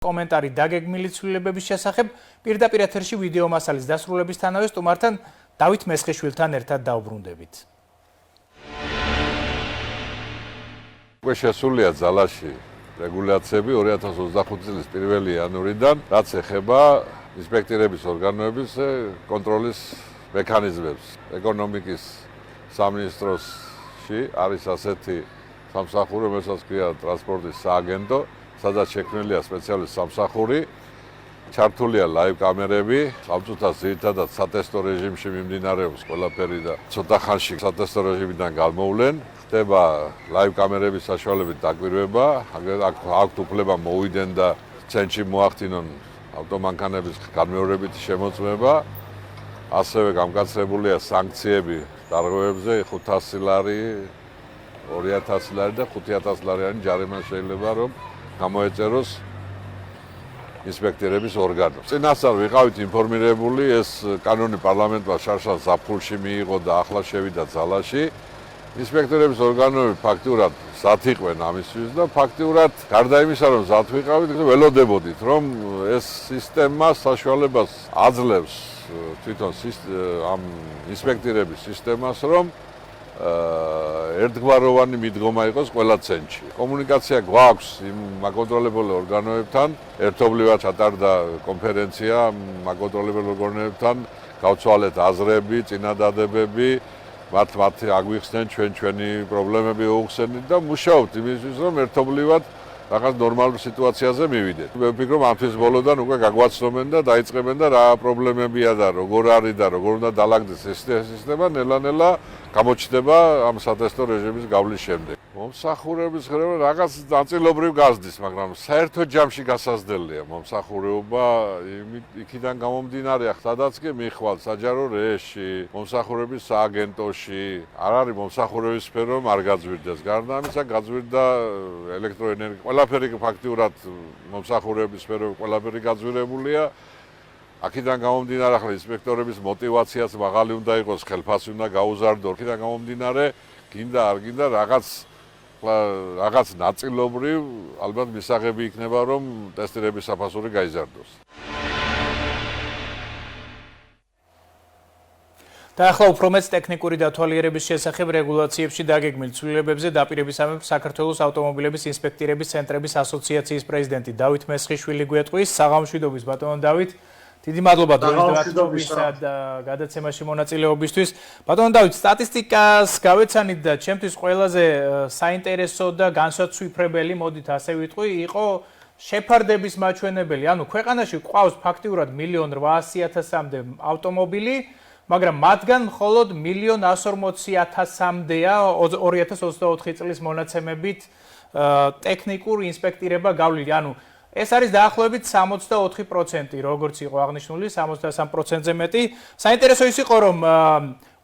კომენტარი დაგეგმილი ცვლილებების შესახებ პირდაპირ ეთერში ვიდეო მასალის დასრულებისთანავე სტუმართან დავით მესხიშვილთან ერთად დავბრუნდებით. უკვე შესულია ძალაში რეგულაციები 2025 წლის 1 იანვრიდან, რაც ეხება ინსპექტორების ორგანოების კონტროლის მექანიზმებს. ეკონომიკის სამინისტროში არის ასეთი სამსახური, რომელსაც ქვია ტრანსპორტის სააგენტო, სადაც შექმნილია სპეციალური სამსახური, ჩართულია ლაივ კამერები, სამწუთას ძირითადად სატესტო რეჟიმში მიმდინარეობს ყველაფერი და ცოტა ხანში სატესტო რეჟიმიდან გამოვლენ. ხდება ლაივ კამერების საშუალებით დაკვირვება, აქვთ უფლება მოვიდნენ და ცენტრში მოახდინონ ავტომანქანების განმეორებითი შემოწმება. ასევე გამკაცრებულია სანქციები დარღვევებზე 500 ლარი, 2000 ლარი და 5000 ლარიანი ჯარიმა შეიძლება რომ გამოეწეროს ინსპექტორების ორგანოს. წინასწარ ვიყავით ინფორმირებული, ეს კანონი პარლამენტმა შარშან ზაფხულში მიიღო და ახლა შევიდა ძალაში. ინსპექტორების ორგანოები ფაქტურად ზათ იყვენ ამისთვის და ფაქტურად გარდა იმისა, რომ ზათ ვიყავით, ველოდებოდით, რომ ეს სისტემა საშუალებას აძლევს თვითონ ამ ინსპექტორების სისტემას, რომ ერთგვაროვანი მიდგომა იყოს ყველა ცენტრში. კომუნიკაცია გვაქვს იმ მაკონტროლებელ ორგანოებთან, ერთობლივად ჩატარდა კონფერენცია მაკონტროლებელ ორგანოებთან, გავცვალეთ აზრები, წინადადებები, მათ აგვიხსნენ ჩვენი პრობლემები უხსენით და მუშაობთ იმისთვის, რომ ერთობლივად რაღაც ნორმალურ სიტუაციაზე მივიდეთ. მე ვფიქრობ, ამ თვის ბოლოდან უკვე გაგვაცნობენ და დაიწყებენ და რა პრობლემებია და როგორ არის და როგორ უნდა დაალაგდეს ეს სისტემა, ნელა-ნელა გამოჩნდება ამ სატესტო რეჟიმის გავლის შემდეგ. მომსახურების ხრევა რაღაც ნაწილობრივ გაზრდის, მაგრამ საერთო ჯამში გასაზრდელია მომსახურება, იქიდან გამომდინარე, სადაც კი მიხვალ საჯარო რეჟში, მომსახურების სააგენტოში, არ არის მომსახურების სფერო არ გაძვირდეს. გარდა ამისა გაძვირდა ელექტროენერგია, ყველაფერი ფაქტურად მომსახურების სფერო ყველაფერი გაძვირებულია. აქედან გამომდინარე, ახლა ინსპექტორების мотиваციაც მაღალი უნდა იყოს, ხელფასი უნდა გაუზარდო. აქედან გამომდინარე, გინდა არ გინდა რაღაც ნაწილობრივ ალბათ მისაღები იქნება, რომ ტესტირების საფასური გაიზარდოს. და ახლა უფრო მეც ტექნიკური დათვალიერების შესახებ რეგულაციებში დაგეგმილ ცვლილებებზე დაპირებისამებრ საქართველოს ავტომობილების ინსპექტორების ცენტრების ასოციაციის პრეზიდენტი დავით მესხიშვილი გვეტყვის. საღამოშვიდობის ბატონო დავით. დიდი მადლობა დროისდაცვისა და გადაცემაში მონაწილეობისთვის. ბატონო დავით, სტატისტიკას გავეცანით და ჩემთვის ყველაზე საინტერესო და განსაცვიფრებელი, მოდით ასე ვიტყვი, იყო შეფარდების მაჩვენებელი. ანუ ქვეყანაში ყავს ფაქტიურად 1,800,000-მდე ავტომობილი, მაგრამ მათგან მხოლოდ 1,140,000-მდეა 2024 წლის მონაცემებით ტექნიკურ ინსპექტირება გავლილი. ანუ ეს არის დაახლოებით 64%, როგორც იყო აღნიშნული, 63%-ზე მეტი. საინტერესო ის იყო, რომ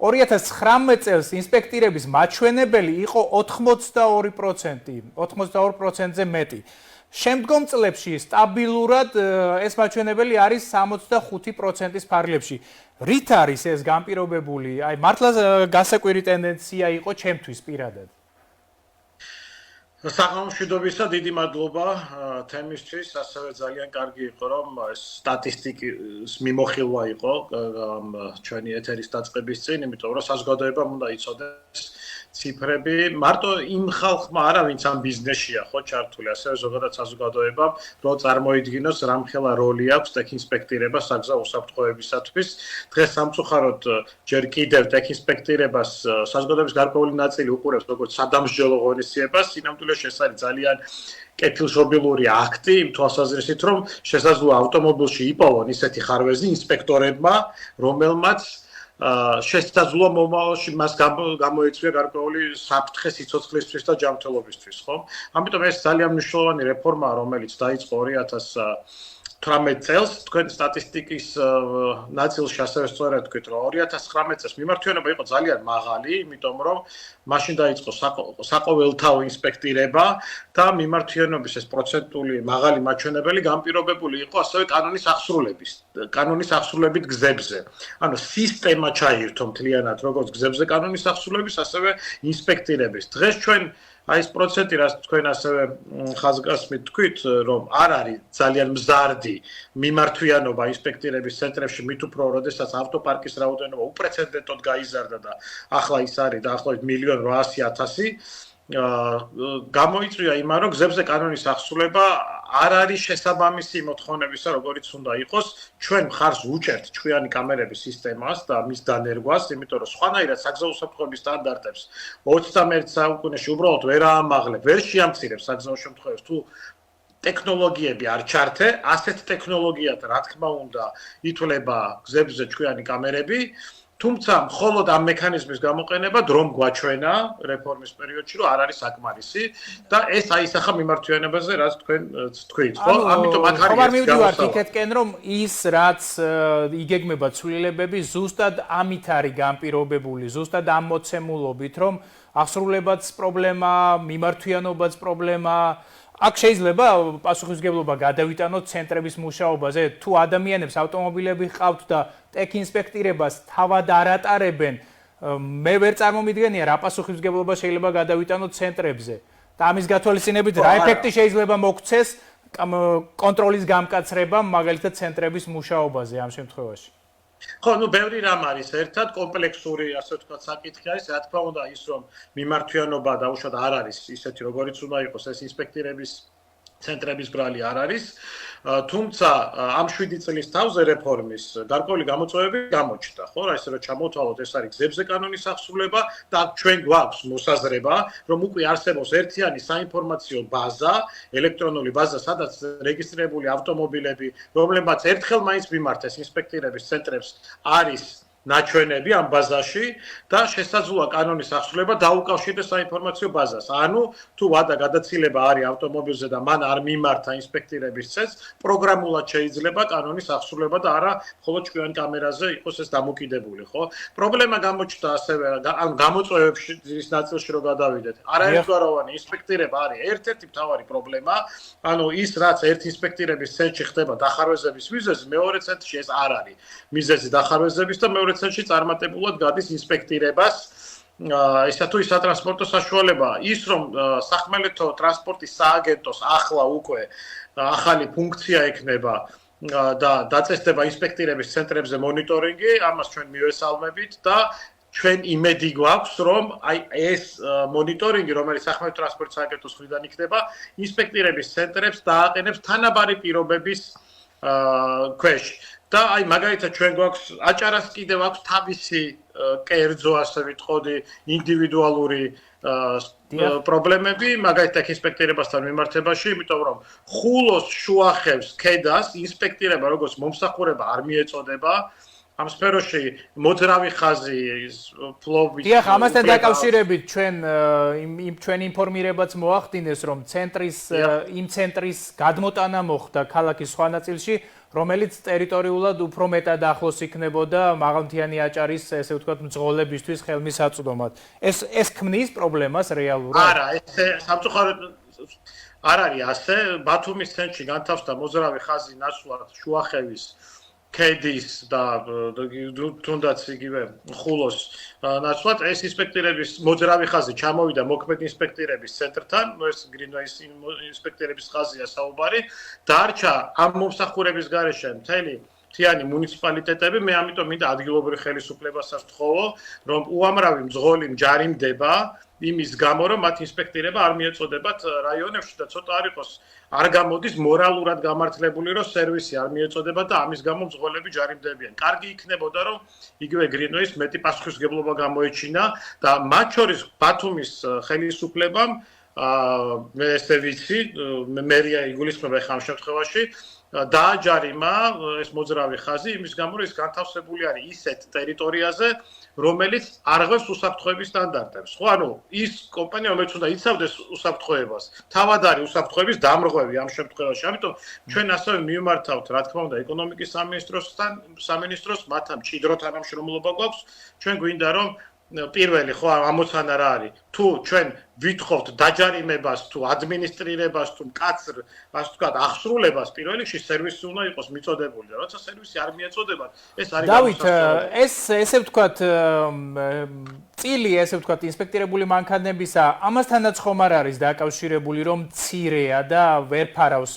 2019 წელს ინსპექტორების მაჩვენებელი იყო 82%-ზე მეტი. შემდგომ წლებში სტაბილურად ეს მაჩვენებელი არის 65%-ის ფარგლებში. რით არის ეს განპირობებული? აი, მართლა გასაკვირი ტენდენცია იყო ჩემთვის პირადად. საღამოშვიდობისა, დიდი მადლობა თემისთვის, ასევე ძალიან კარგი იყო, რომ ეს სტატისტიკის მიმოხილვა იყო ჩვენი ეთერის დაწყების წინ, იმიტომ რომ საზოგადოებამ უნდა იცოდეს ციფრები, მარტო იმ ხალხმა არა, ვინც ამ ბიზნესშია ხო ჩართული, ასევე ზოგადად საზოგადოებამ, რომ წარმოიდგინოს რამხელა როლი აქვს ტექინსპექტირებას საგზაო უსაფრთხოებისათვის. დღეს სამწუხაროდ ჯერ კიდევ ტექინსპექტირებას საზოგადოების გარკვეული ნაწილი უყურებს როგორც სადამსჯელო ღონისძიებას, სინამდვილეში ეს არის ძალიან კეთილშობილური აქტი, იმ თვალსაზრისით, რომ შესაძლოა ავტომობილში იპოვონ ისეთი ხარვეზი ინსპექტორებმა, რომელმაც შესაძლოა მომავალში მას გამოეწვია გარკვეული საფრთხე სიცოცხლისთვის და ჯანმრთელობისთვის, ხო? ამიტომ ეს ძალიან მნიშვნელოვანი რეფორმაა, რომელიც დაიწყო 2018 წელს. თქვენ სტატისტიკის ნაწილში ასევე სწორად თქვით, რომ 2019 წელს მიმართვიანობა იყო ძალიან მაღალი, იმიტომ რომ მაშინ დაიწყო საყოველთაო ინსპექტირება და მიმართვიანობის ეს პროცენტული მაღალი მაჩვენებელი განპირობებული იყო ასევე კანონის აღსრულებით გზებზე. ანუ სისტემა ჩაირთო მთლიანად, როგორც გზებზე კანონის აღსრულების, ასევე ინსპექტირების. დღეს ჩვენ აი ეს პროცენტი, რაც თქვენ ასევე ხაზგასმით თქვით, რომ არ არის ძალიან მზარდი მიმართვიანობა ინსპექტირების ცენტრებში, მით უფრო, როდესაც ავტოპარკის რაოდენობა უპრეცედენტოდ გაიზარდა და ახლა ის არის დაახლოებით 1.8 მილიონი. გამოიწვია იმან, რომ გზებზე კანონის აღსრულება არ არის შესაბამისი მოთხოვნებისა, როგორიც უნდა იყოს. ჩვენ მხარს ვუჭერთ ჭკვიანი კამერების სისტემას და მის დანერგვას, იმიტომ რომ სხვანაირად საგზაო უსაფრთხოების სტანდარტებს 21 საუკუნეში უბრალოდ ვერ აამაღლებ, ვერ შეამცირებს საგზაო შემთხვევებს თუ ტექნოლოგიები არ ჩართე, ასეთ ტექნოლოგიად, რა თქმა უნდა, ითვლება გზებზე ჭკვიანი კამერები. თუმცა მხოლოდ ამ მექანიზმის გამოყენება დრომ გვაჩვენა რეფორმის პერიოდში, რომ არ არის საკმარისი და ეს აისახა მიმართვიანებაზე, რაც თქვენ თქვით, ხო? ამიტომ აქ არის ხომ არ მივდივართ იქეთკენ, რომ ის რაც იგეგმება ცვლილებები, ზუსტად ამით არის განპირობებული, ზუსტად ამ მოცემულობით, რომ აღსრულებაც პრობლემა, მიმართვიანობაც პრობლემა. აქ შეიძლება პასუხისმგებლობა გადავიტანოთ ცენტრების მუშაობაზე, თუ ადამიანებს ავტომობილები ჰყავთ და ტექ ინსპექტირებას თავად არ ატარებენ, მე ვერ წარმომიდგენია რა პასუხისმგებლობა შეიძლება გადავიტანოთ ცენტრებზე. და ამის გათვალისწინებით რა ეფექტი შეიძლება მოქცეს კონტროლის გამკაცრებამ, მაგალითად ცენტრების მუშაობაზე ამ შემთხვევაში. ხო, ბევრი რამ არის ერთად, კომპლექსური, ასე ვთქვათ, საკითხი არის, რა თქმა უნდა, ის რომ მიმართვიანობა დაუშვათ არ არის ისეთი, როგორიც უნდა იყოს ეს ინსპექტირების ცენტრების ბრალი არ არის, თუმცა ამ 7 წლის თავზე რეფორმის გარკვეული გამოწვევები გამოჩნდა, ხო, რა ისე რომ ჩამოთვალოთ, ეს არის გზებზე კანონის აღსრულება და ჩვენ გვაქვს მოსაზრება, რომ უკვე არსებობს ერთიანი საინფორმაციო ბაზა, ელექტრონული ბაზა, სადაც რეგისტრირებული ავტომობილები, რომლებმაც ერთხელ მაინც მიმართეს ინსპექტირების ცენტრებს, არის ნაჩვენები ამ ბაზაში და შესაძლოა კანონის აღსრულება დაუკავშირდეს საინფორმაციო ბაზას. ანუ თუ ვადა გადაცილება არის ავტომობილზე და მან არ მიმართა ინსპექტირების ცენტრს, პროგრამულად შეიძლება კანონის აღსრულება და არა მხოლოდ ჭკვიანი კამერაზე იყოს ეს დამოკიდებული, ხო? პრობლემა გამოჩნდა ასევე ან გამოწვევებში ის ნაწილში რომ გადავიდეთ. არაერთგვაროვანი ინსპექტირება არის ერთ-ერთი მთავარი პრობლემა. ანუ ის რაც ერთ ინსპექტირების ცენტრში ხდება დახარვეზების მიზეზი, მეორე ცენტრში ეს არ არის მიზეზი დახარვეზების და მეორე ცენტრში წარმატებულად გადის ინსპექტირებას. ესა თუ ის სატრანსპორტო საშუალებაა, ის რომ სახმელეთო ტრანსპორტის სააგენტოს ახლა უკვე ახალი ფუნქცია ექნება და დაწესდება ინსპექტირების ცენტრებზე მონიტორინგი, ამას ჩვენ მივესალმებით და ჩვენ იმედი გვაქვს, რომ აი ეს მონიტორინგი, რომელიც სახმელეთო ტრანსპორტის სააგენტოს მხრიდან იქნება, ინსპექტირების ცენტრებს დააყენებს თანაბარი პირობების ქვეშ. და აი მაგალითად ჩვენ გვაქვს აჭარას კიდევ აქვს თავისი კერძო, ასე ვიტყოდი, ინდივიდუალური პრობლემები, მაგალითად ინსპექტირებასთან მიმართებაში, იმიტომ რომ ხულოს შუახევს ქედას ინსპექტირება როგორც მომსახურება არ მიეწოდება. ამ სფეროში მოძრავი ხაზი ფლობის. დიახ, ამასთან დაკავშირებით ჩვენ ინფორმირებაც მოახდინეს, რომ იმ ცენტრის გადმოტანა მოხდა ქალაქის სხვა ნაწილში, რომელიც ტერიტორიულად უფრო მეტად ახლოს იქნებოდა მაღალმთიანი აჭარის, ესე ვთქვათ, მძღოლებისთვის ხელმისაწვდომად. ეს ქმნის პრობლემას რეალურად? არა, ეს სამწუხაროდ არ არის ასე. ბათუმის ცენტრში განთავსდა მოძრავი ხაზი ნაცვლად შუახევის ქედის და თუნდაც იგივე ხულოს ნაცვლად ეს ინსპექტირების მოძრავი ხაზი ჩამოვიდა მოქმედ ინსპექტირების ცენტრთან, ეს გრინვეის ინსპექტირების ხაზია საუბარი, დარჩა ამ მომსახურების გარეშე მთიანი მუნიციპალიტეტები, მე ამიტომ მინდა ადგილობრივ ხელისუფლებასაც ვთხოვო, რომ უამრავი მძღოლი მჯარიმდება იმის გამო, რომ მათ ინსპექტირება არ მიეწოდებათ რაიონებში და ცოტა არ იყოს არ გამოდის მორალურად გამართლებული, რომ სერვისი არ მიეწოდება და ამის გამო მძღოლები ჯარიმდებიან. კარგი იქნებოდა, რომ იგივე გრინვეის მეტი პასუხისმგებლობა გამოეჩინა და მათ შორის ბათუმის ხელისუფლებამ მე ესე ვიცი, მერია იგულისხმება ხამ შემთხვევაში დააჯარიმა ეს მოძრავი ხაზი იმის გამო, რომ ის განთავსებული არის ისეთ ტერიტორიაზე, რომელიც არღვევს უსაფრთხოების სტანდარტებს. ხო, ანუ ის კომპანია, რომელიც უნდა იცავდეს უსაფრთხოებას, თავად არის უსაფრთხოების დამრღვევი ამ შემთხვევაში. ამიტომ ჩვენ ასევე მივმართავთ, რა თქმა უნდა, ეკონომიკის სამინისტროს, მათთან მჭიდრო თანამშრომლობა გვაქვს. ჩვენ გვინდა, რომ პირველი ხო ამოცანა რა არის? თუ ჩვენ ვითხოვთ დაჯარიმებას თუ ადმინისტრირებას თუ მკაცრ, ასე ვთქვათ, აღსრულებას, პირველ რიგში სერვისი უნდა იყოს მიწოდებული და როცა სერვისი არ მიეწოდებათ, ეს არის დავით, ეს ესე ვთქვათ წილი, ესე ვთქვათ, ინსპექტირებული მანქანებისა, ამასთანაც ხომ არ არის დაკავშირებული, რომ მცირეა და ვერ ფარავს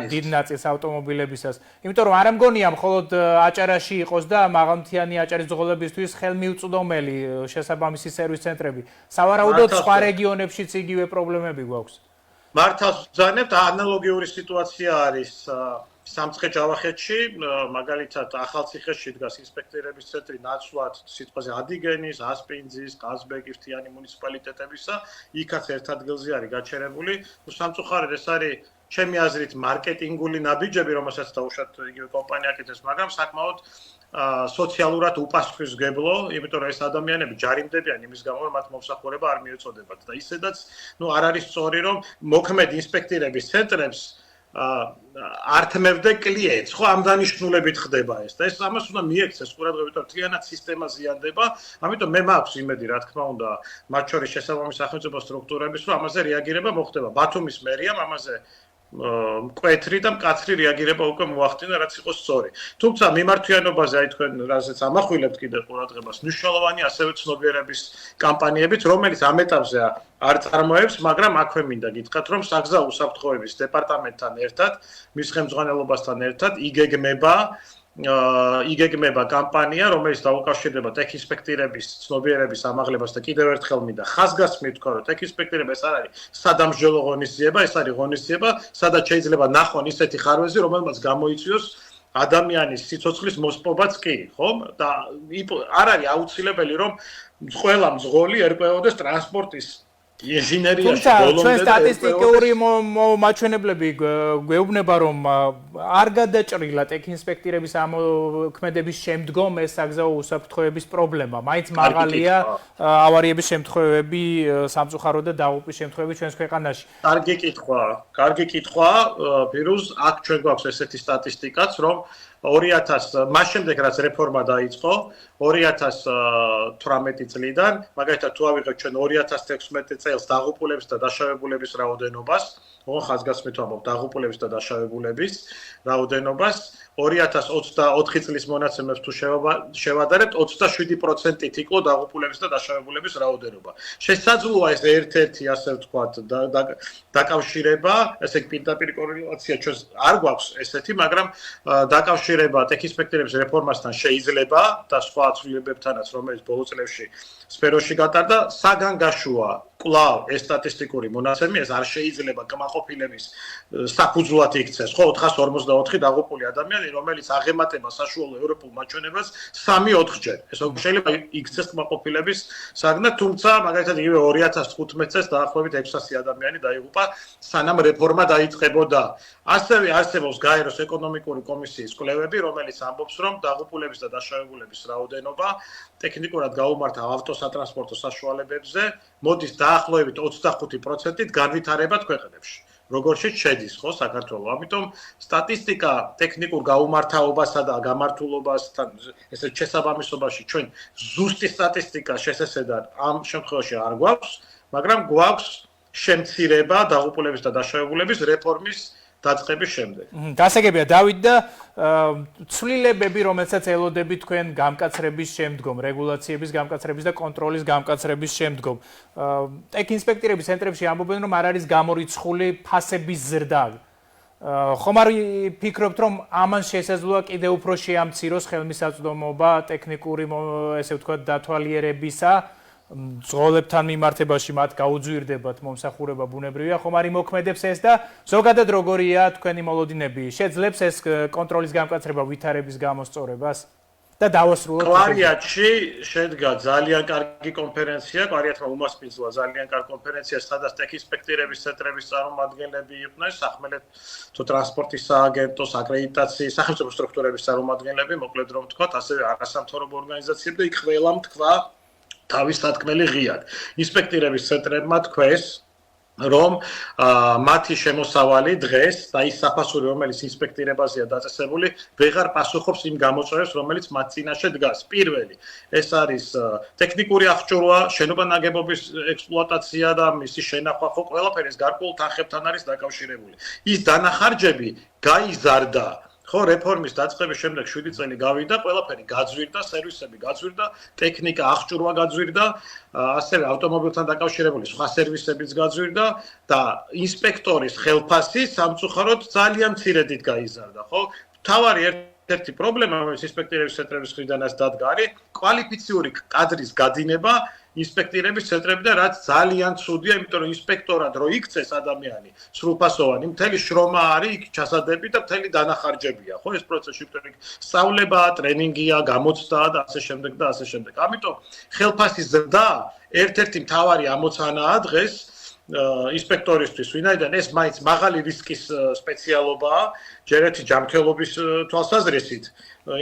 დიდ ნაწილს ავტომობილებისას. იმიტომ რომ არ მგონია მხოლოდ აჭარაში იყოს და მაღალმთიანი აჭარის ძღოლებისთვის ხელმიუწვდომელი შესაბამისი სერვის ცენტრები. სავარაუდოდ სხვა რეგიონებშიც იგივე პრობლემები გვაქვს. მართავს ვზანებთ, ანალოგიური სიტუაცია არის სამცხე-ჯავახეთში, მაგალითად ახალციხეში დგას ინსპექტირების ცენტრი ნაცვლად სიტყვაზე ადიგენის, ასპინძის, ყაზბეგის, თიანი მუნიციპალიტეტებისა, იქაც ერთ ადგილზე არის გაჩერებული. სამწუხაროდ ეს არის ჩემი აზრით მარკეტინგული ნაბიჯები, რომელსაც დაუშვათ იგივე კომპანია აკეთებს, მაგრამ საკმაოდ სოციალურად უპასუხისმგებლო, იმიტომ რომ ეს ადამიანები ჯარიმდებიან იმის გამო, რომ მათ მომსახურება არ მიეწოდებათ და ისედაც, არ არის სწორი, რომ მოქმედ ინსპექტირების ცენტრებს ართმევდა კლიენტს, ხო, ამ დანიშნულებით ხდება ეს და ეს ამას უნდა მიექცეს ყურადღება, იმიტომ რომ მთლიანად სისტემა ზიანდება, ამიტომ მე მაქვს იმედი, რა თქმა უნდა, მათ შორის შესაბამის სახელმწიფო სტრუქტურების, რომ ამაზე რეაგირება მოხდება. ბათუმის მერიამ ამაზე მკვეთრი და მკაცრი რეაგირება უკვე მოახდინა, რაც იყო სწორი. თუმცა მიმართვიანობაზე აი თქვენ რაზეც ამახვილებთ კიდევ ყურადღებას, მნიშვნელოვანი ასევე ცნობიერების კამპანიებით, რომელიც ამ ეტაპზე არ წარმოებს, მაგრამ აქვე მინდა გითხრათ, რომ საგზაო უსაფრთხოების დეპარტამენტთან ერთად, მის ხელმძღვანელობასთან ერთად იგეგმება კამპანია, რომელიც დაუკავშირდება ტექინსპექტირების ცნობიერების ამაღლებას და კიდევ ერთხელ მინდა ხაზგასმით თქვა, რომ ტექინსპექტირება ეს არ არის სადამსჯელო ღონისძიება, ეს არის ღონისძიება, სადაც შეიძლება ნახონ ისეთი ხარვეზი, რომელმაც გამოიწვიოს ადამიანის სიცოცხლის მოსპობაც კი, ხო? და არ არის აუცილებელი, რომ ყველა მძღოლი ერკვეოდეს ტრანსპორტის ინჟინერიაში ბოლომდე. ჩვენ სტატისტიკური მაჩვენებლები გვეუბნება, რომ არ გადაჭრილა ტექინსპექტირების ამოქმედების შემდგომ ეს საგზაო უსაფრთხოების პრობლემა. მაინც მაღალია ავარიების შემთხვევები, სამწუხაროდ და დაღუპვის შემთხვევები ჩვენს ქვეყანაში. კარგი კითხვა, ფირუზ, აქ ჩვენ გვაქვს ესეთი სტატისტიკაც, რომ 2000 მას შემდეგ რაც რეფორმა დაიწყო 2018 წლიდან, მაგალითად თუ ავიღებთ ჩვენ 2016 წელს დაღუპულების და დაშავებულების რაოდენობას, ხაზგასმით ვამბობ დაღუპულების და დაშავებულების რაოდენობას 2024 წლის მონაცემებს თუ შევადარებთ 27%-ით იყო დაღუპულების და დაშავებულების რაოდენობა. შესაძლოა ეს ერთ-ერთი ასე ვთქვათ დაკავშირება, ესე პირდაპირ კორელაცია ჩვენს არ გვაქვს ესეთი, მაგრამ დაკავშირება ტექინსპექტირების რეფორმასთან შეიძლება და სხვა ცვლილებებთანაც, რომელიც ბოლო წლებში სფეროში გატარდა, საგან გაშუა კვლავ ეს სტატისტიკური მონაცემი, ეს არ შეიძლება კმაყოფილების საფუძვლად იქცეს, ხო, 454 დაღუპული ადამიანი, რომელიც აღემატება საშუალო ევროპულ მაჩვენებას 3-4-ჯერ. ეს შეიძლება იქცეს კმაყოფილების საგნად, თუმცა მაგალითად იგივე 2015 წელს დაახლოებით 600 ადამიანი დაიღუპა, სანამ რეფორმა დაიწყებოდა. ასევე არსებობს გაეროს ეკონომიკური კომისიის კვლევები, რომელიც ამბობს, რომ დაღუპულების და დაშავებულების რაოდენობა ტექნიკურად გაუმართა ავტოსატრანსპორტო საშუალებებზე მოდის დაახლოებით 25%-ით განვითარებად ქვეყნებში. როგორშიც შედის, ხო, საქართველო. ამიტომ სტატისტიკა ტექნიკურ გაუმართავობასა და გამართულობასთან ესეთ შესაბამისობაში ჩვენ ზუსტი სტატისტიკა შესაძლოა ამ შემთხვევაში არ გვაქვს, მაგრამ გვაქვს შემცირება დაღუპულების და დაშავებულების რეფორმის დაწყების შემდეგ. გასაგებია დავით და ცვლილებები, რომელსაც ელოდები თქვენ გამკაცრების შემდგომ, რეგულაციების გამკაცრების და კონტროლის გამკაცრების შემდგომ. ტექინსპექტირების ცენტრებში ამბობენ, რომ არ არის გამორიცხული ფასების ზრდა. ხომ არ ფიქრობთ, რომ ამან შესაძლოა კიდევ უფრო შეამციროს ხელმისაწვდომობა ტექნიკური, ესე ვთქვათ, დათვალიერებისა, ძღოლებთან მიმართებაში მათ გაუძვირდებათ მომსახურება ბუნებრივია, ხომ არ იმოქმედებს ეს და ზოგადად როგორია თქვენი მოლოდინები? შეძლებს ეს კონტროლის გამკაცრება ვითარების გამოსწორებას? და დავასრულოთ. კვარიატში შედგა ძალიან კარგი კონფერენცია, კვარიატმა უმასპინძლა ძალიან კარგი კონფერენცია, სადაც ტექინსპექტირების ცენტრების წარმომადგენლები იყვნენ, სახმელეთო ტრანსპორტის სააგენტოს, აკრედიტაციის, სახელმწიფო სტრუქტურების წარმომადგენლები, მოკლედ რომ ვთქვათ, ასევე არასამთავრობო ორგანიზაციები და იქ ყველამ თქვა თავის სათქმელი ღიად. ინსპექტირების ცენტრებმა თქვეს რომ მათი შემოსავალი დღეს და ის საფასური, რომელიც ინსპექტირებაზეა დაწესებული, ვეღარ პასუხობს იმ გამოწვევებს, რომელიც მათ წინაშე დგას. პირველი, ეს არის ტექნიკური აღჭურვა, შენობა-ნაგებობის ექსპლუატაცია და მისი შენახვა, ხო, ყველაფერი ეს გარკვეულ თანხებთან არის დაკავშირებული. ის დანახარჯები გაიზარდა ხო რეფორმის დაწყების შემდეგ 7 წელი გავიდა, ყველაფერი გაძვირდა, სერვისები გაძვირდა, ტექნიკა აღჭურვა გაძვირდა, ასევე ავტომობილთან დაკავშირებული სხვა სერვისებიც გაძვირდა და ინსპექტორის ხელფასი სამწუხაროდ ძალიან მცირედით გაიზარდა, ხო? თავარი ერთი პრობლემა, რომელიც ინსპექტირების ცენტრების მხრიდანაც დადგა, არის კვალიფიციური კადრის გადინება ინსპექტირების ცენტრებიდან, რაც ძალიან ცუდია, იმიტომ რომ ინსპექტორად რო იქცეს ადამიანი სრულფასოვანი, მთელი შრომა არის იქ ჩასადები და მთელი დანახარჯებია, ხო, ეს პროცესი, იმიტომ რომ სწავლებაა, ტრენინგია, გამოცდა და ასე შემდეგ და ასე შემდეგ. ამიტომ ხელფასის ზრდა ერთ-ერთი მთავარი ამოცანაა დღეს ინსპექტორისთვის, ვინაიდან ეს მაინც მაღალი რისკის სპეციალობაა, ჯერ ერთი ჯანმრთელობის თვალსაზრისით,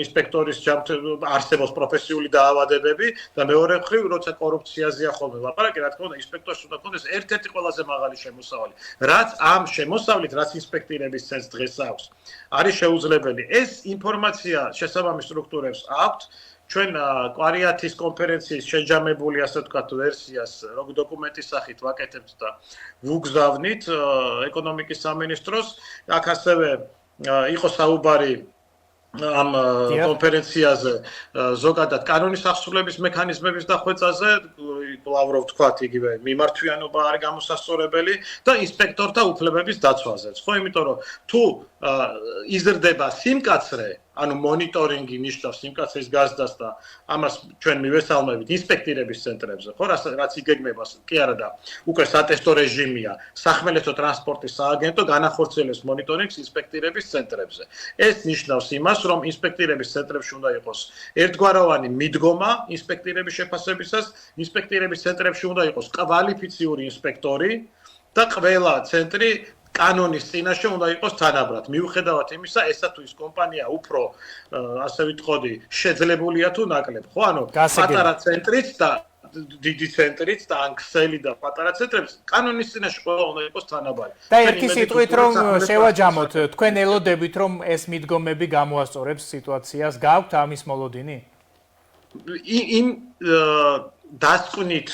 ინსპექტორის არსებობს პროფესიული დაავადებები და მეორე მხრივ, როცა კორუფციაზეა ხოლმე ლაპარაკი, რა თქმა უნდა, ინსპექტორს უნდა ქონდეს ერთ-ერთი ყველაზე მაღალი შემოსავალი. რაც ამ შემოსავლით, რაც ინსპექტირების ცენტრს დღეს აქვს, არის შეუძლებელი. ეს ინფორმაცია შესაბამის სტრუქტურებს აქვთ. ჩვენ კვარიათის კონფერენციის შეჯამებული, ასე ვთქვათ, ვერსიას როგ დოკუმენტის სახით ვაკეთებთ და ვუგზავნით ეკონომიკის სამინისტროს. აქ ასევე იყო საუბარი ამ კონფერენციაზე ზოგადად კანონის აღსრულების მექანიზმების დახვეწაზე, ლავროვ თქვათ, იგივე მიმართვიანობა არის გამოსასწორებელი და ინსპექტორთა უფლებების დაცვაზეც. ხო, იმიტომ რომ თუ იზრდება სიმკაცრე, ანუ მონიტორინგი ნიშნავს სიმკაცრის გაზრდას და ამას ჩვენ მივესალმებით ინსპექტირების ცენტრებზე, ხო, რაც იგეგმება, კი არა და უკვე სატესტო რეჟიმია, სახმელეთო ტრანსპორტის სააგენტო განახორციელებს მონიტორინგს ინსპექტირების ცენტრებზე. ეს ნიშნავს იმას, რომ ინსპექტირების ცენტრებში უნდა იყოს ერთგვაროვანი მიდგომა ინსპექტირების შეფასებისას, ინსპექტირების ცენტრებში უნდა იყოს კვალიფიციური ინსპექტორი და ყველა ცენტრი კანონის წინაშე უნდა იყოს თანაბრად. მიუხედავად იმისა, ესა თუ ის კომპანია უფრო ასე ვიტყოდი, შეძლებულია თუ ნაკლებ, ხო? ანუ პატარა ცენტრიც და დიდი ცენტრიც და ან ქსელი და პატარა ცენტრებს კანონის წინაშე ყველა უნდა იყოს თანაბარი. და ერთი სიტყვით რომ შევაჯამოთ, თქვენ ელოდებით რომ ეს მიდგომები გამოასწორებს სიტუაციას, გაქვთ ამის მოლოდინი? იმ დასკვნით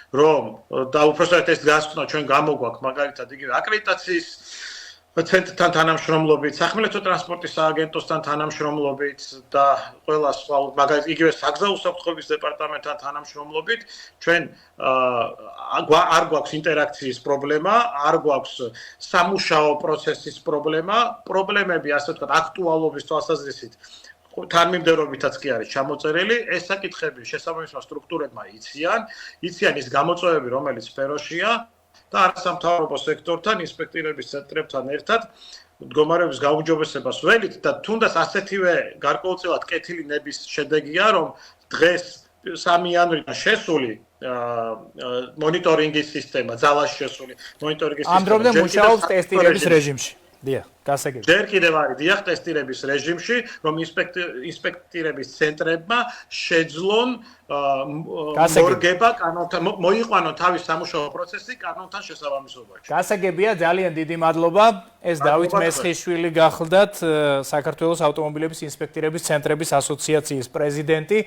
რომ და უпростоრად ეს გასვნა ჩვენ გამოგვაქვს მაგალითად იგივე აკრედიტაციის ცენტრთან თანამშრომლობით, სახმელეთო ტრანსპორტის სააგენტოსთან თანამშრომლობით და ყველა სხვა მაგალითად იგივე საგზაო უსაფრთხოების დეპარტამენტთან თანამშრომლობით ჩვენ არ გვაქვს ინტერაქციის პრობლემა, არ გვაქვს სამუშაო პროცესის პრობლემა, პრობლემები ასე ვთქვათ აქტუალობის თვალსაზრისით თანმიმდევრობითაც კი არის ჩამოწერილი, ეს საკითხები შესაბამისმა სტრუქტურებმა იციან ის გამოწვევები, რომელიც სფეროშია და არასამთავრობო სექტორთან, ინსპექტირების ცენტრებთან ერთად მდგომარეობის გაუმჯობესებას ველით და თუნდაც ასეთივე გარკვეულწილად კეთილი ნების შედეგია, რომ დღეს 3 იანვრიდან შესული მონიტორინგის სისტემა, ძალაში შესული მონიტორინგის სისტემა. ამ დრომდე მუშაობს ტესტირების რეჟიმში. დიახ, გასაგები. ჯერ კიდევ არის დიახ ტესტირების რეჟიმში, რომ ინსპექტირების ცენტრებმა შეძლონ მორგება კანონთან, მოიყვანონ თავის სამუშაო პროცესი კანონთან შესაბამისობაში. გასაგებია, ძალიან დიდი მადლობა. ეს დავით მესხიშვილი გახლდათ საქართველოს ავტომობილების ინსპექტირების ცენტრების ასოციაციის პრეზიდენტი.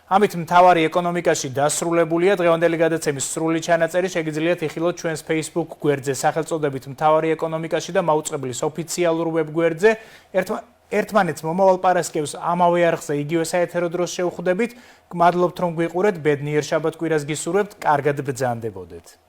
ამით მთავარი ეკონომიკაში დასრულებულია. დღევანდელი გადაცემის სრული ჩანაწერი შეგიძლიათ იხილოთ ჩვენს Facebook გვერდზე სახელწოდებით მთავარი ეკონომიკაში და მაუწყებლის ოფიციალურ ვებ გვერდზე. ერთმანეთს მომავალ პარასკევს ამავე არხზე იგივე საეთერო დროს შევხვდებით. გმადლობთ რომ გვიყურეთ. ბედნიერ შაბათ კვირას გისურვებთ. კარგად ბრძანდებოდეთ.